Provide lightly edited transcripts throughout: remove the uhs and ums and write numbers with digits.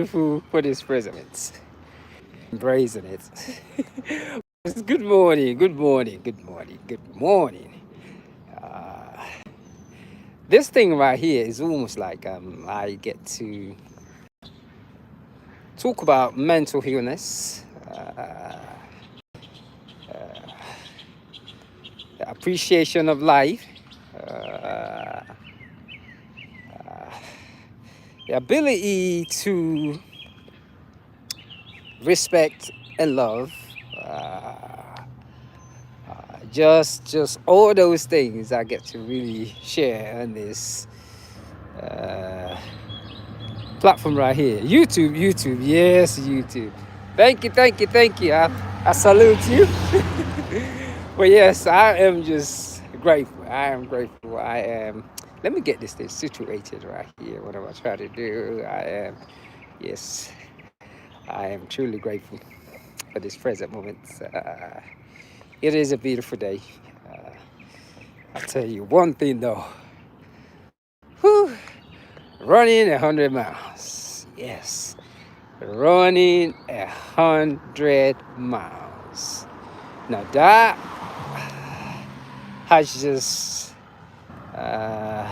Grateful for this presence. Embracing it. Good morning, good morning, good morning, good morning. Uh, this thing right here is almost like I get to talk about mental illness, the appreciation of life, uh, the ability to respect and love. Uh, just all those things I get to really share on this uh, platform right here. YouTube, yes, YouTube. Thank you, thank you, thank you. I salute you. But yes, I am just grateful. I am grateful. I am. Let me get this thing situated right here. What am I trying to do? Yes, I am truly grateful for this present moment. It is a beautiful day. Uh, I'll tell you one thing though. Whew, running 100 miles. Yes, running 100 miles. Now that has just, uh,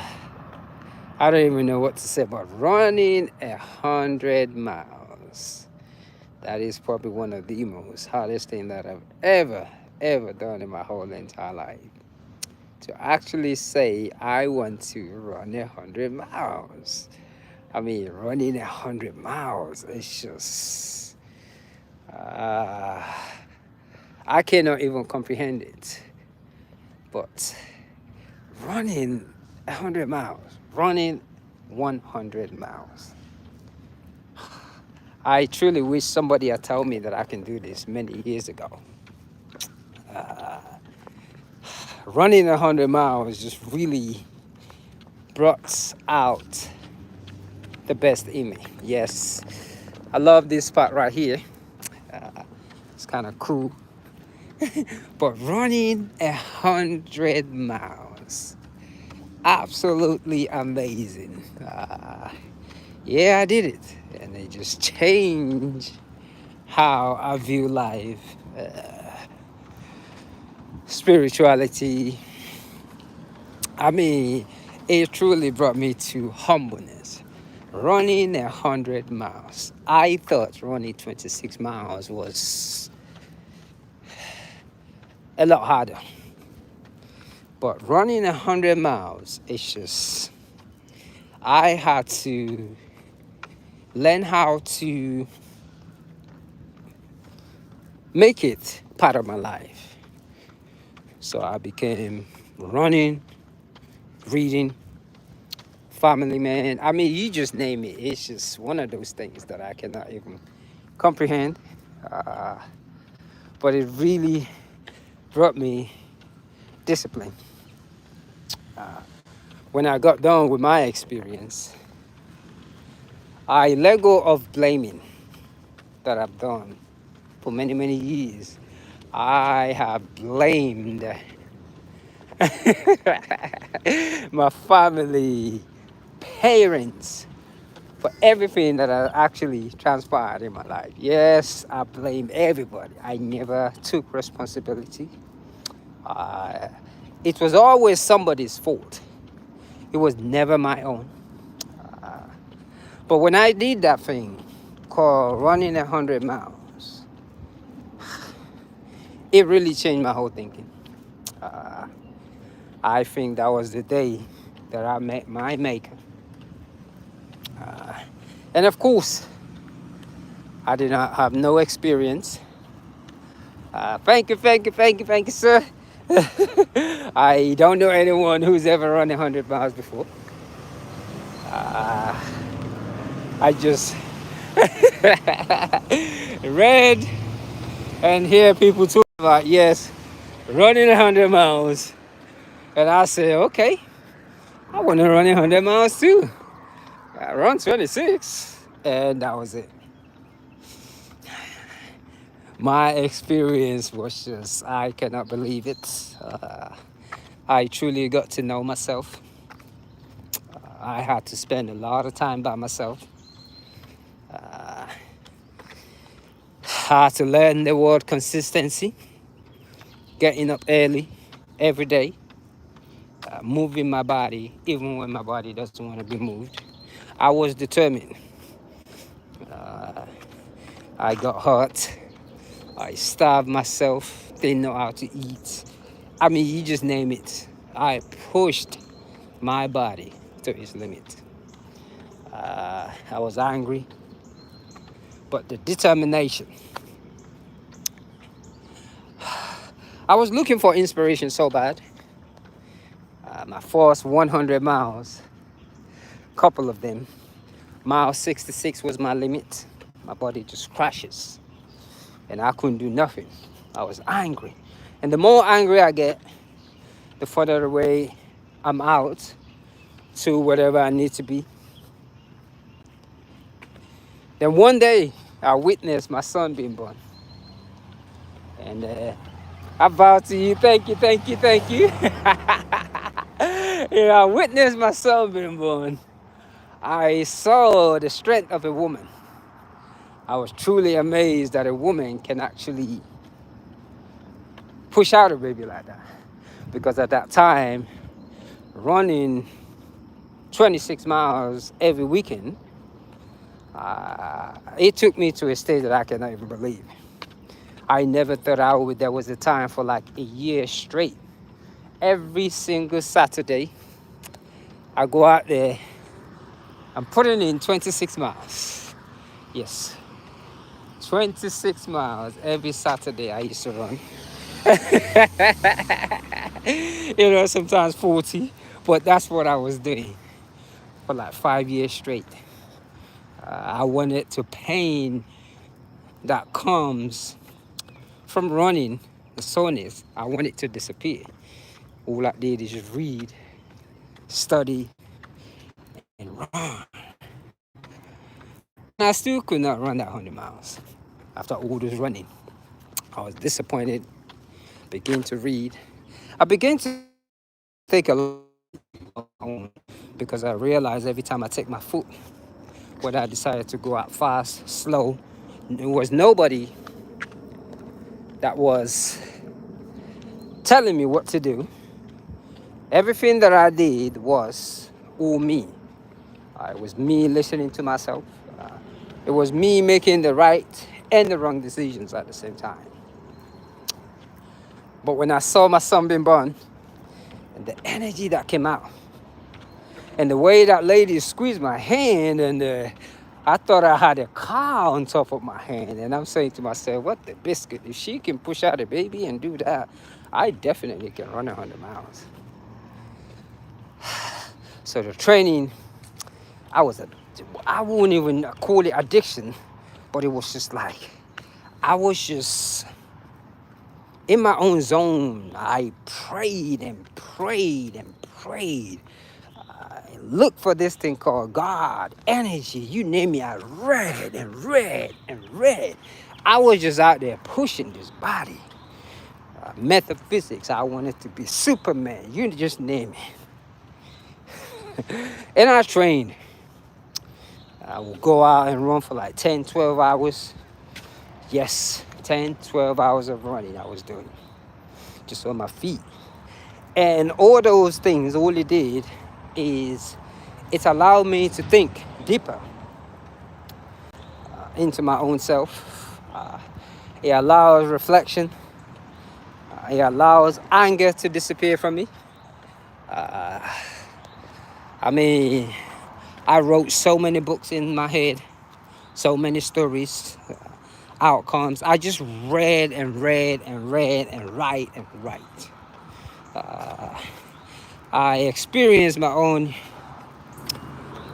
I don't even know what to say about running 100 miles. That is probably one of the most hardest thing that I've ever done in my whole entire life. To actually say I want to run 100 miles. I mean, running 100 miles, it's just, uh, I cannot even comprehend it. But running 100 miles, running 100 miles. I truly wish somebody had told me that I can do this many years ago. Running 100 miles just really brought out the best in me. Yes, I love this part right here. It's kind of cool. But running 100 miles, absolutely amazing. Yeah, I did it, and it just changed how I view life, spirituality. I mean, it truly brought me to humbleness. Running 100 miles. I thought running 26 miles was a lot harder. But running 100 miles, it's just, I had to learn how to make it part of my life. So I became running, reading, family man. I mean, you just name it. It's just one of those things that I cannot even comprehend. Uh, but it really brought me discipline. When I got done with my experience, I let go of blaming that I've done for many, many years. I have blamed my family, parents, for everything that has actually transpired in my life. Yes, I blame everybody. I never took responsibility. Uh, it was always somebody's fault. It was never my own. But when I did that thing called running 100 miles, it really changed my whole thinking. I think that was the day that I met my maker. And of course, I did not have no experience. Thank you, thank you, thank you, thank you, sir. I don't know anyone who's ever run 100 miles before. I just read and hear people talk about, yes, running 100 miles. And I said, okay, I want to run 100 miles too. I run 26. And that was it. My experience was just, I cannot believe it. I truly got to know myself. I had to spend a lot of time by myself. Had to learn the word consistency, getting up early every day, moving my body even when my body doesn't want to be moved. I was determined. I got hurt. I starved myself, didn't know how to eat. I mean, you just name it. I pushed my body to its limit. I was angry, but the determination. I was looking for inspiration so bad. My first 100 miles, couple of them, mile 66 was my limit. My body just crashes, and I couldn't do nothing. I was angry, and the more angry I get, the further away I'm out to whatever I need to be. Then one day, I witnessed my son being born. And I vow to you, thank you, thank you, thank you. I witnessed my son being born. I saw the strength of a woman. I was truly amazed that a woman can actually push out a baby like that. Because at that time, running 26 miles every weekend, it took me to a stage that I cannot even believe. I never thought there was a time for like a year straight. Every single Saturday, I go out there. I'm putting in 26 miles. Yes, 26 miles every Saturday I used to run. Sometimes 40, but that's what I was doing for like 5 years straight. I wanted to pain that comes from running, the soreness, I want it to disappear. All I did is just read, study, and run. And I still could not run that 100 miles after all this running. I was disappointed, began to read. I began to take a lot because I realized every time I take my foot, whether I decided to go out fast, slow, there was nobody that was telling me what to do. Everything that I did was all me. It was me listening to myself. It was me making the right and the wrong decisions at the same time. But when I saw my son being born, and the energy that came out, and the way that lady squeezed my hand, and I thought I had a car on top of my hand. And I'm saying to myself, what the biscuit? If she can push out a baby and do that, I definitely can run 100 miles. So the training, I wouldn't even call it addiction, but it was just like, I was just in my own zone. I prayed and prayed and prayed. I looked for this thing called God, energy, you name me. I read and read and read. I was just out there pushing this body. Metaphysics, I wanted to be Superman, you just name it. And I trained. I would go out and run for like 10, 12 hours. Yes, 10, 12 hours of running I was doing. Just on my feet. And all those things, all it did is it allowed me to think deeper into my own self. It allows reflection. It allows anger to disappear from me. I wrote so many books in my head, so many stories, outcomes. I just read and read and read and write and write. I experienced my own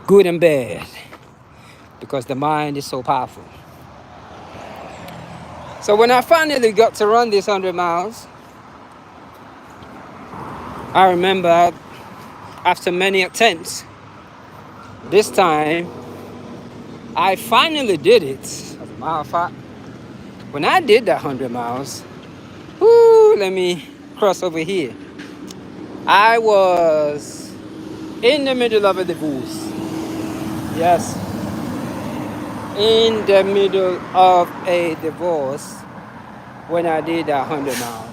good and bad because the mind is so powerful. So when I finally got to run this 100 miles, I remember after many attempts, this time I finally did it. As a matter of fact, when I did that 100 miles, let me cross over here. I was in the middle of a divorce. Yes. in the middle of a divorce when I did that 100 miles.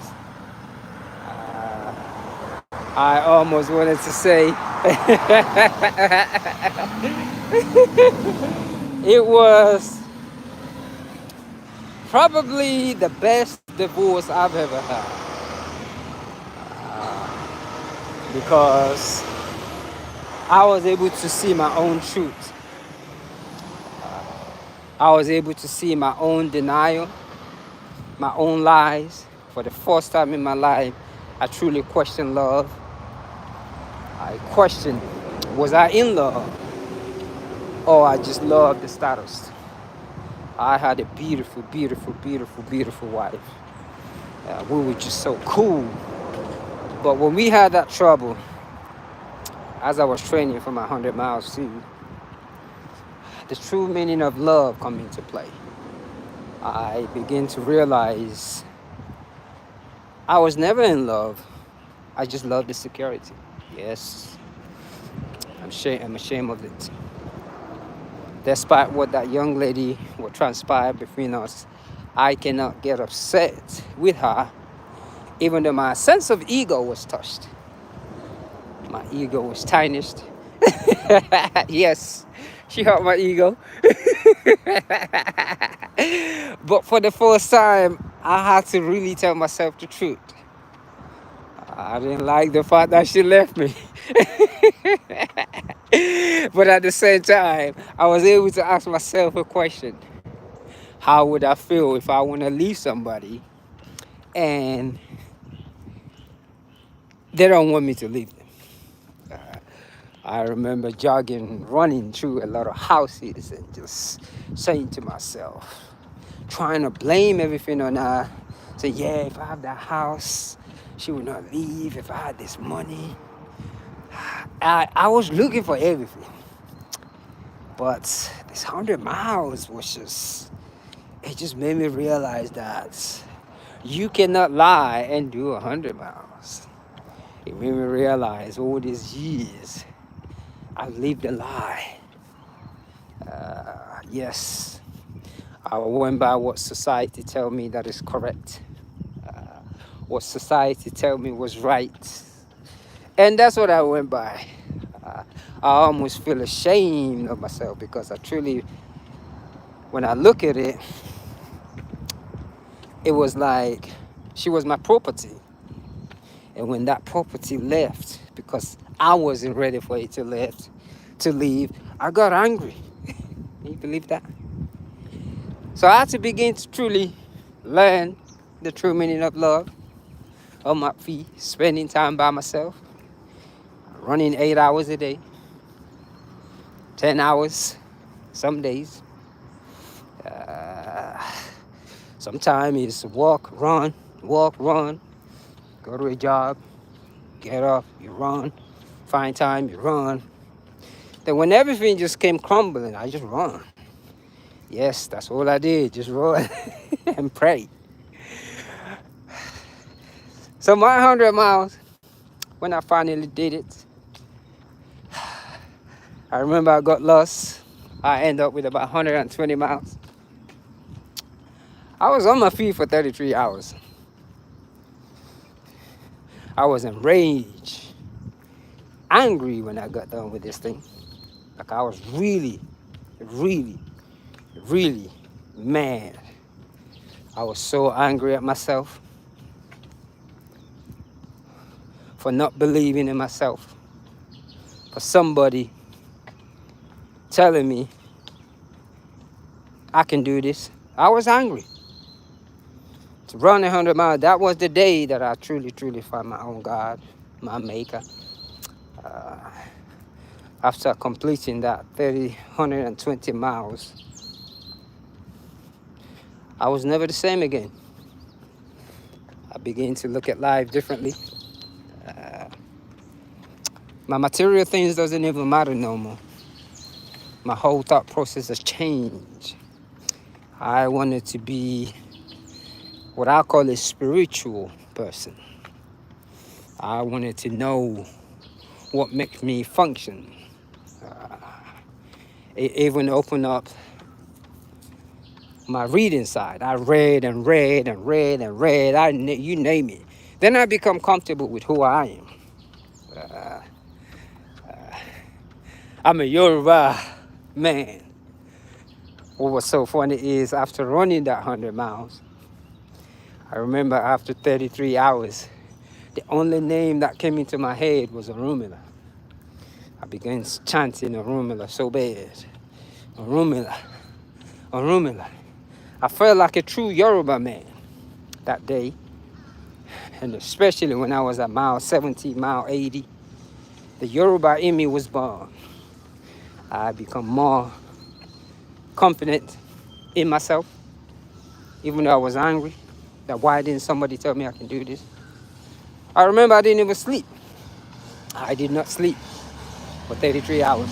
I almost wanted to say it was probably the best divorce I've ever had because I was able to see my own truth. I was able to see my own denial, my own lies. For the first time in my life, I truly questioned love. I questioned, was I in love or I just loved the status? I had a beautiful, beautiful, beautiful, beautiful wife. We were just so cool. But when we had that trouble, as I was training for my 100 miles too, the true meaning of love come into play. I began to realize I was never in love. I just loved the security. Yes, I'm ashamed of it. Despite what that young lady would transpire between us, I cannot get upset with her, even though my sense of ego was touched. My ego was tarnished. Yes, she hurt my ego. But for the first time, I had to really tell myself the truth. I didn't like the fact that she left me. But at the same time, I was able to ask myself a question. How would I feel if I want to leave somebody and they don't want me to leave them? I remember jogging, running through a lot of houses and just saying to myself, trying to blame everything on her. Say, yeah, if I have that house, she would not leave. If I had this money. I was looking for everything. But this 100 miles was it just made me realize that you cannot lie and do 100 miles. It made me realize all these years I've lived a lie. Yes, I went by what society tell me that is correct. What society tell me was right. And that's what I went by. I almost feel ashamed of myself because I truly, when I look at it, it was like she was my property. And when that property left, because I wasn't ready for it to leave, I got angry. Can you believe that? So I had to begin to truly learn the true meaning of love on my feet, spending time by myself, running 8 hours a day, 10 hours some days. Sometimes it's walk, run, go to a job, get up, you run, find time, you run. Then when everything just came crumbling, I just run. Yes, that's all I did, just run and pray. So my 100 miles, when I finally did it, I remember I got lost. I ended up with about 120 miles. I was on my feet for 33 hours. I was enraged, angry when I got done with this thing. Like I was really, really, really mad. I was so angry at myself for not believing in myself. For somebody telling me I can do this. I was angry. To run 100 miles, that was the day that I truly, truly found my own God, my maker. After completing that 120 miles, I was never the same again. I began to look at life differently. My material things doesn't even matter no more. My whole thought process has changed. I wanted to be what I call a spiritual person. I wanted to know what makes me function. It even opened up my reading side. I read and read and read and read. You name it. Then I become comfortable with who I am. I'm a Yoruba man. What was so funny is after running that 100 miles, I remember after 33 hours, the only name that came into my head was Orunmila. I began chanting Orunmila so bad. Orunmila, Orunmila. I felt like a true Yoruba man that day. And especially when I was at mile 70, mile 80, the Yoruba in me was born. I become more confident in myself, even though I was angry. That why didn't somebody tell me I can do this? I remember I didn't even sleep. I did not sleep for 33 hours.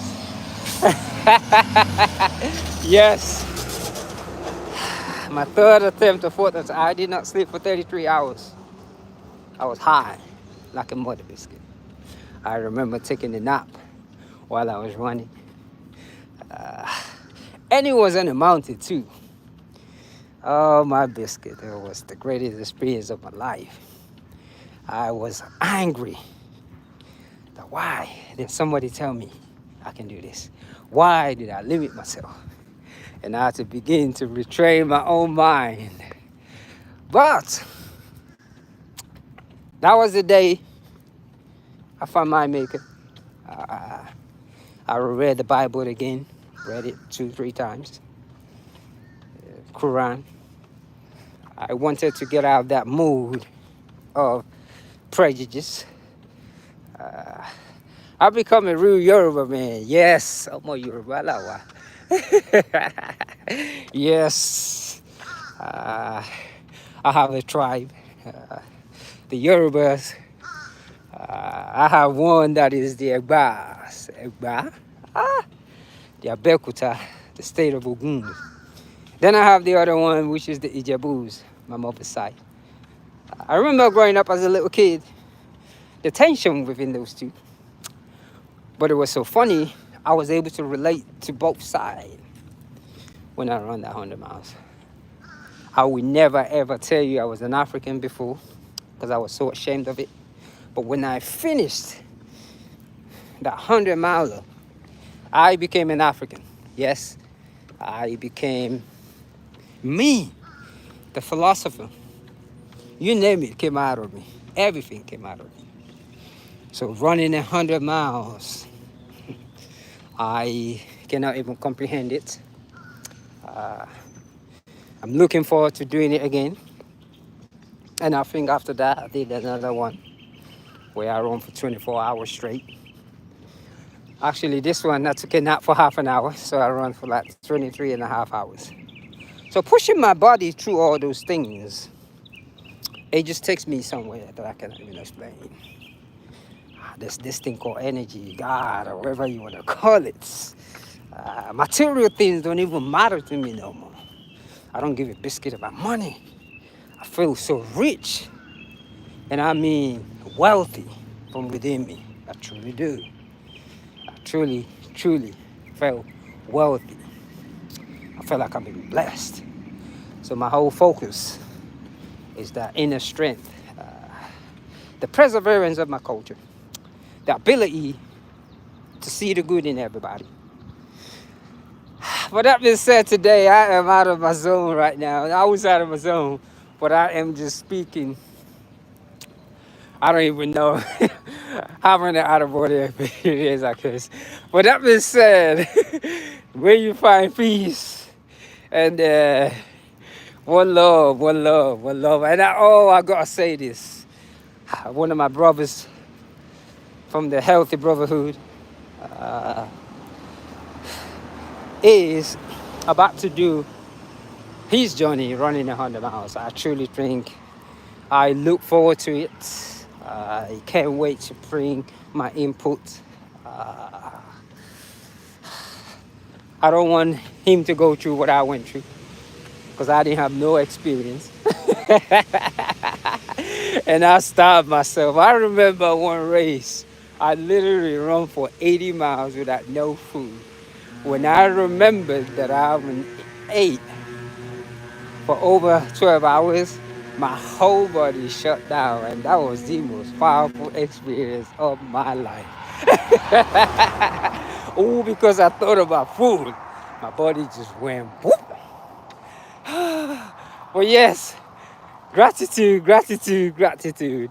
Yes, my third attempt or fourth attempt, I did not sleep for 33 hours. I was high, like a mother biscuit. I remember taking a nap while I was running. And it was on a mountain too. Oh, my biscuit, it was the greatest experience of my life. I was angry. Why did somebody tell me I can do this? Why did I limit myself? And I had to begin to retrain my own mind. But that was the day I found my maker. I read the Bible again, read it 2-3 times. Quran. I wanted to get out of that mood of prejudice. I've become a real Yoruba man. Yes, I'm a Yoruba lawa. Yes, I have a tribe. The Yorubas. I have one that is the Egbas. Egba? The Abekuta, the state of Ogun. Then I have the other one, which is the Ijebus, my mother's side. I remember growing up as a little kid, the tension within those two. But it was so funny, I was able to relate to both sides when I ran that 100 miles. I would never ever tell you I was an African before, because I was so ashamed of it. But when I finished that 100 miler, I became an African. Yes, I became me, the philosopher. You name it came out of me. Everything came out of me. So running 100 miles, I cannot even comprehend it. I'm looking forward to doing it again. And I think after that, I did another one where I ran for 24 hours straight. Actually, this one, I took a nap for half an hour, so I ran for like 23 and a half hours. So pushing my body through all those things, it just takes me somewhere that I cannot even explain. There's this thing called energy, God, or whatever you want to call it. Material things don't even matter to me no more. I don't give a biscuit about money. I feel so rich, and I mean wealthy from within me. I truly do. I truly, truly felt wealthy. I felt like I'm being blessed. So my whole focus is that inner strength, the perseverance of my culture, the ability to see the good in everybody. But that being said, today I am out of my zone right now. I was out of my zone, but I am just speaking. I don't even know how many out of body experience I could. But that being said, where you find peace and one love, one love, one love. And I gotta say this. One of my brothers from the Healthy Brotherhood is about to do his journey running 100 miles. I truly think I look forward to it. I can't wait to bring my input. I don't want him to go through what I went through, because I didn't have no experience. And I starved myself. I remember one race, I literally ran for 80 miles without no food. When I remembered that I haven't ate for over 12 hours. My whole body shut down, and that was the most powerful experience of my life. All because I thought about food. My body just went whoop. But yes, gratitude, gratitude, gratitude.